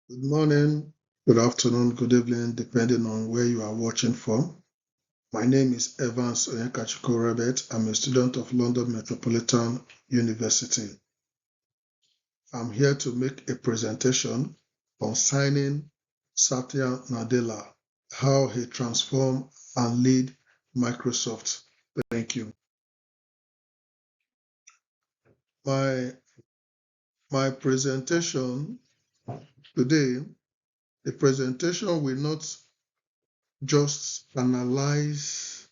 Good morning, good afternoon, good evening, depending on where you are watching from. My name is Evans Onyekachukwu Rebet. I'm a student of London Metropolitan University. I'm here to make a presentation concerning Satya Nadella, how he transformed and lead Microsoft. Thank you. My presentation today, the presentation will not just analyze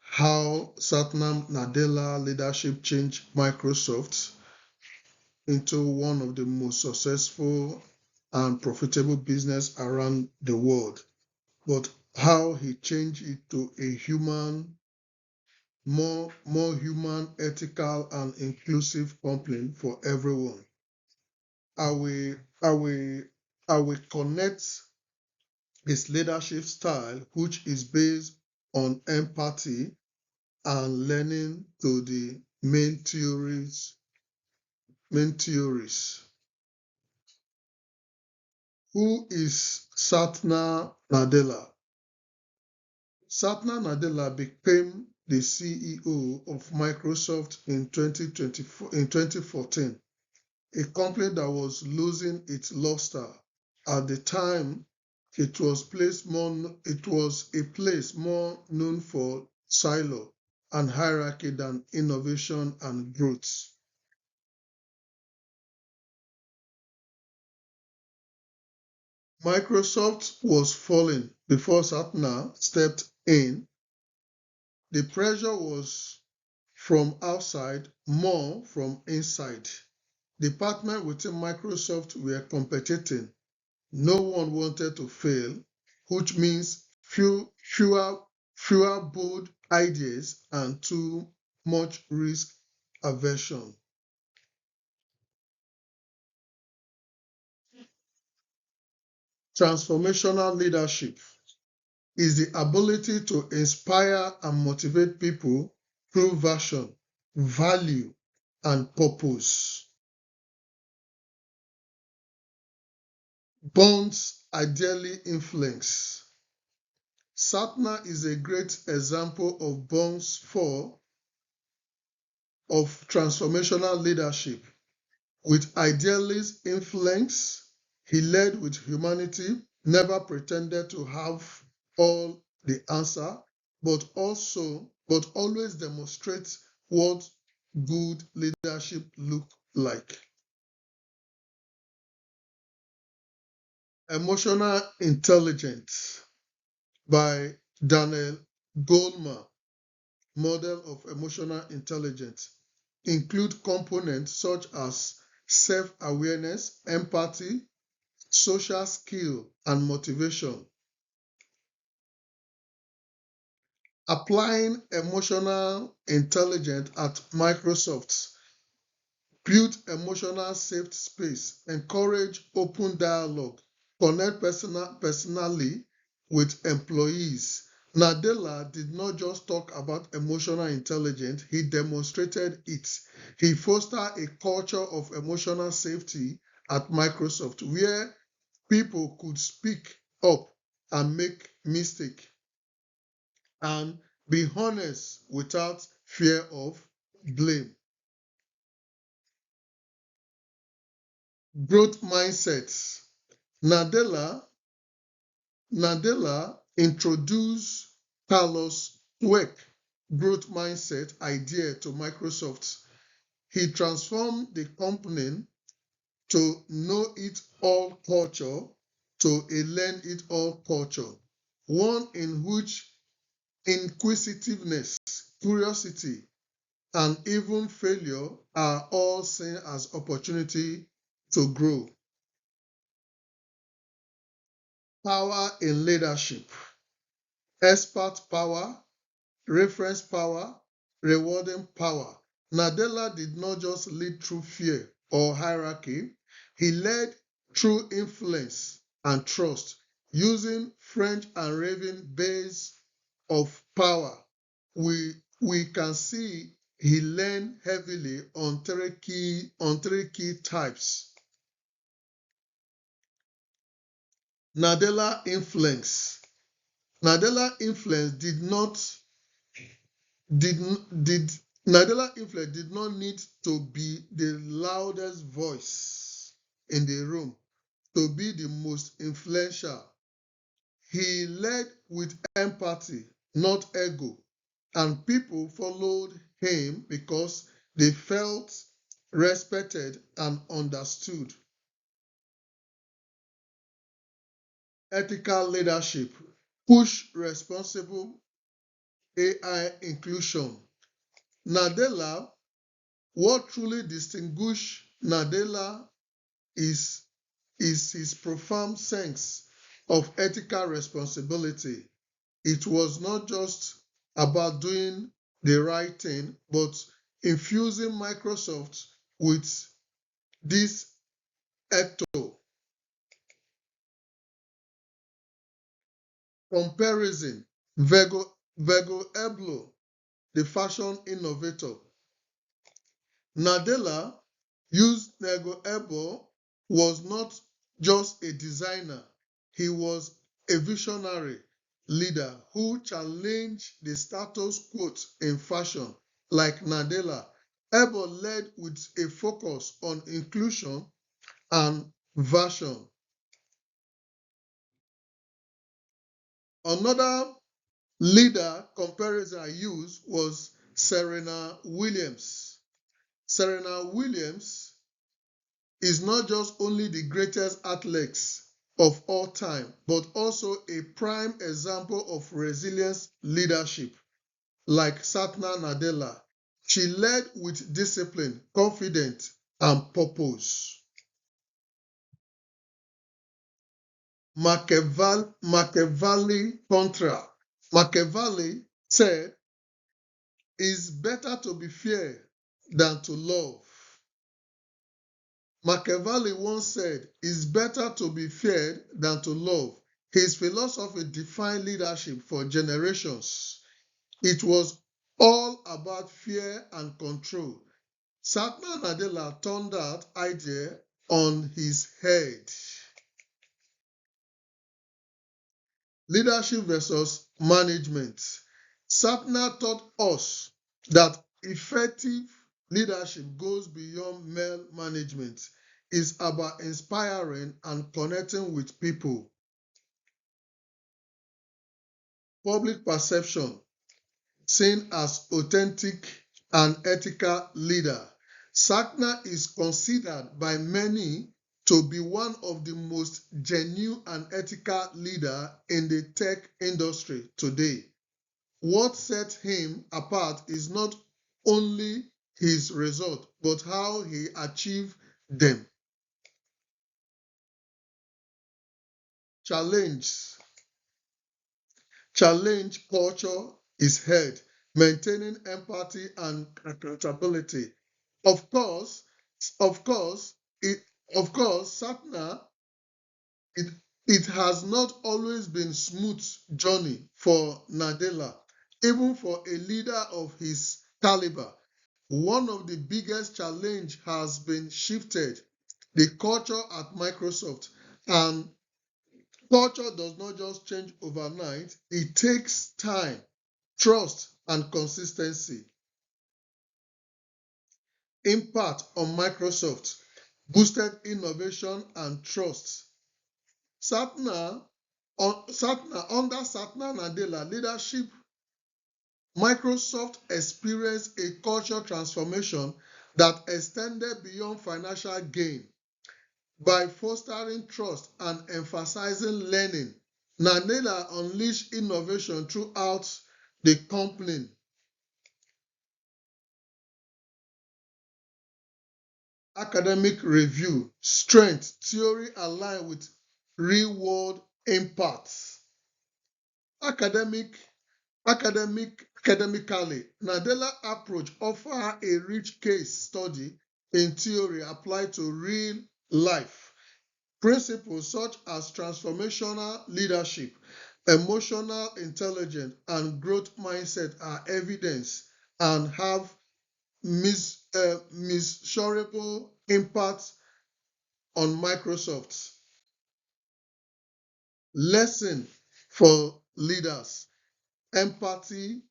how Satya Nadella leadership changed Microsoft into one of the most successful and profitable business around the world, but how he changed it to a more human, ethical, and inclusive company for everyone. I will, I will, I will connect his leadership style, which is based on empathy and learning to the main theories. Who is Satya Nadella? Satya Nadella became the CEO of Microsoft in 2014, a company that was losing its luster. At the time, it was a place more known for silo and hierarchy than innovation and growth. Microsoft was falling before Satya stepped in. The pressure was from outside, more from inside. Departments within Microsoft were competing. No one wanted to fail, which means fewer bold ideas and too much risk aversion. Transformational leadership is the ability to inspire and motivate people through vision, value, and purpose. Bonds ideally influence. Satya is a great example of Bond's 4 of transformational leadership. With idealist influence, he led with humanity, never pretended to have all the answer, but always demonstrates what good leadership look like. Emotional Intelligence by Daniel Goleman, model of emotional intelligence, include components such as self-awareness, empathy, social skill, and motivation. Applying emotional intelligence at Microsoft build emotional safe space, encourage open dialogue, connect personally with employees. Nadella did not just talk about emotional intelligence, he demonstrated it. He fostered a culture of emotional safety at Microsoft where people could speak up and make mistakes and be honest without fear of blame. Growth mindsets. Nadella introduced Carlos Dweck growth mindset idea to Microsoft. He transformed the company to know it all culture to a learn it all culture, one in which inquisitiveness, curiosity, and even failure are all seen as opportunity to grow. Power in leadership, expert power, reference power, rewarding power. Nadella did not just lead through fear or hierarchy, he led through influence and trust, using French and Raven base of power. We can see he leaned heavily on three key types: Nadella influence. Nadella influence did did Nadella influence did not need to be the loudest voice in the room to be the most influential. He led with empathy, not ego, and people followed him because they felt respected and understood. Ethical leadership, push responsible AI inclusion. Nadella, what truly distinguished Nadella is, is his profound sense of ethical responsibility. It was not just about doing the right thing, but infusing Microsoft with this ethos. Comparison. Virgil Abloh, the fashion innovator. Nadella used Virgil Abloh was not just a designer, he was a visionary leader who challenged the status quo in fashion. Like Nadella, Abloh led with a focus on inclusion and version. Another leader comparison I used was Serena Williams. Serena Williams is not just only the greatest athlete of all time, but also a prime example of resilience leadership. Like Satya Nadella, she led with discipline, confidence, and purpose. Machiavelli contra. Machiavelli said, "It's better to be feared than to love." Machiavelli once said, "It's better to be feared than to love." His philosophy defined leadership for generations. It was all about fear and control. Satya Nadella turned that idea on his head. Leadership versus management. Satya taught us that effective leadership goes beyond mere management. It's about inspiring and connecting with people. Public perception, seen as authentic and ethical leader. Satya is considered by many to be one of the most genuine and ethical leaders in the tech industry today. What sets him apart is not only his result, but how he achieved them. Challenge. Challenge culture is held, maintaining empathy and accountability. Of course, of course, it, of course, Satna, it, it has not always been smooth journey for Nadella, even for a leader of his caliber. One of the biggest challenge has been shifted the culture at Microsoft, and culture does not just change overnight, it takes time, trust, and consistency. Impact on Microsoft boosted innovation and trust. Under Satya Nadella leadership, Microsoft experienced a cultural transformation that extended beyond financial gain. By fostering trust and emphasizing learning, Nadella unleashed innovation throughout the company. Academic review, strength, theory aligned with real-world impacts. Academic, Academically, Nadella approach offer a rich case study in theory applied to real life. Principles such as transformational leadership, emotional intelligence, and growth mindset are evidence and have measurable impact on Microsoft. Lesson for leaders. Empathy.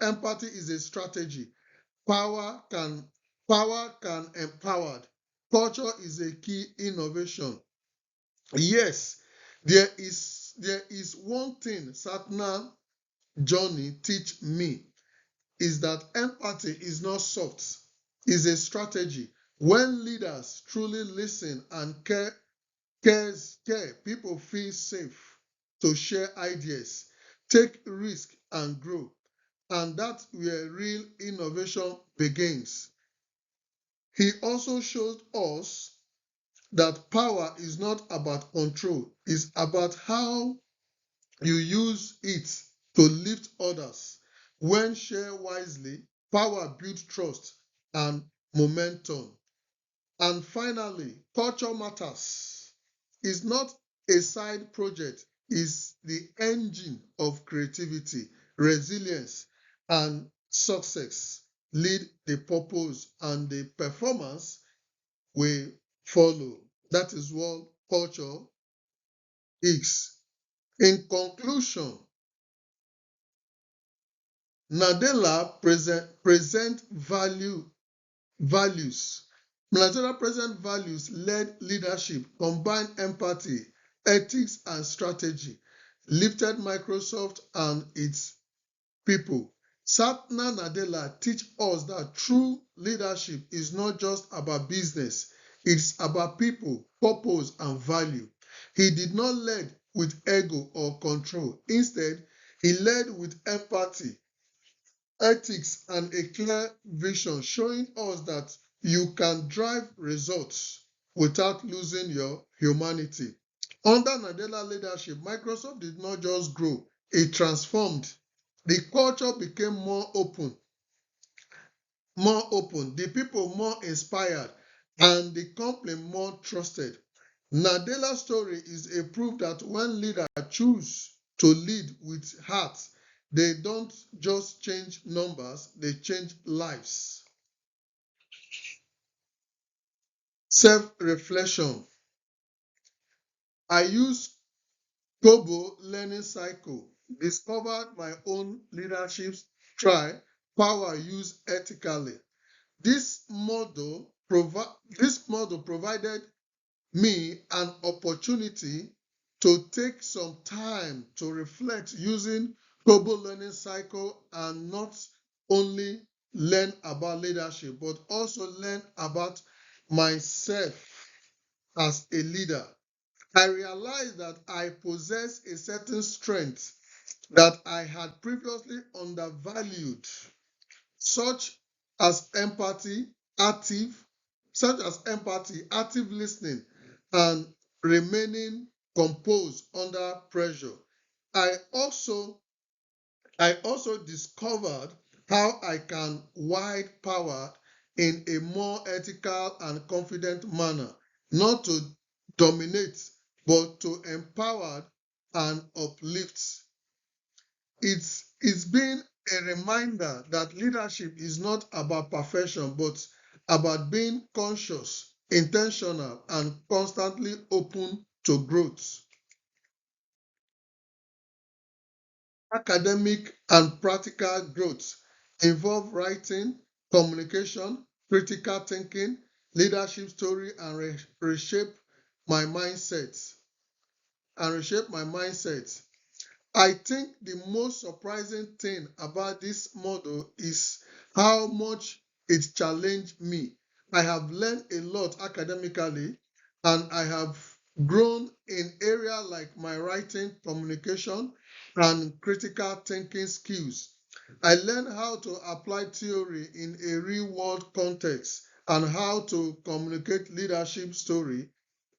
Empathy is a strategy. Power can Power can empower. Culture is a key innovation. Yes, there is one thing Satna journey teach me is that empathy is not soft, it's a strategy. When leaders truly listen and care, people feel safe to share ideas, take risk and grow. And that's where real innovation begins. He also showed us that power is not about control, it's about how you use it to lift others. When shared wisely, power builds trust and momentum. And finally, culture matters. It's not a side project, it's the engine of creativity, resilience, and success. Lead the purpose and the performance will follow. That is what culture is. In conclusion, Nadella present values. Nadella present values led leadership, combined empathy, ethics, and strategy, lifted Microsoft and its people. Satya Nadella teach us that true leadership is not just about business, it's about people, purpose, and value. He did not lead with ego or control. Instead, he led with empathy, ethics, and a clear vision, showing us that you can drive results without losing your humanity. Under Nadella leadership, Microsoft did not just grow, it transformed. The culture became more open, the people more inspired, and the company more trusted. Nadella's story is a proof that when leaders choose to lead with heart, they don't just change numbers, they change lives. Self-reflection. I use Kobo learning cycle, discovered my own leadership style, power used ethically. This model provided me an opportunity to take some time to reflect using Kobo learning cycle and not only learn about leadership, but also learn about myself as a leader. I realized that I possess a certain strength that I had previously undervalued, such as empathy, active, active listening, and remaining composed under pressure. I also I also discovered how I can wield power in a more ethical and confident manner, not to dominate, but to empower and uplift. It's been a reminder that leadership is not about perfection, but about being conscious, intentional, and constantly open to growth. Academic and practical growth involve writing, communication, critical thinking, leadership story, and my mindset. Reshape my mindset. I think the most surprising thing about this model is how much it challenged me. I have learned a lot academically and I have grown in areas like my writing, communication, and critical thinking skills. I learned how to apply theory in a real world context and how to communicate leadership story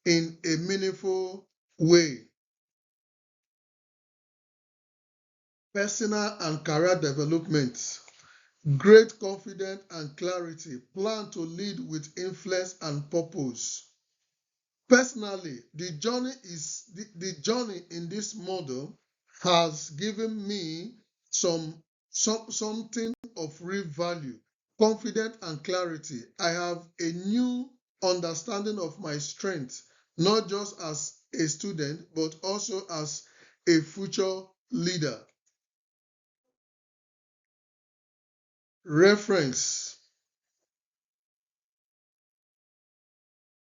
in a meaningful way. Personal and career development, great confidence and clarity, plan to lead with influence and purpose. Personally, the journey in this model has given me something of real value, confidence and clarity. I have a new understanding of my strengths, not just as a student, but also as a future leader. Reference.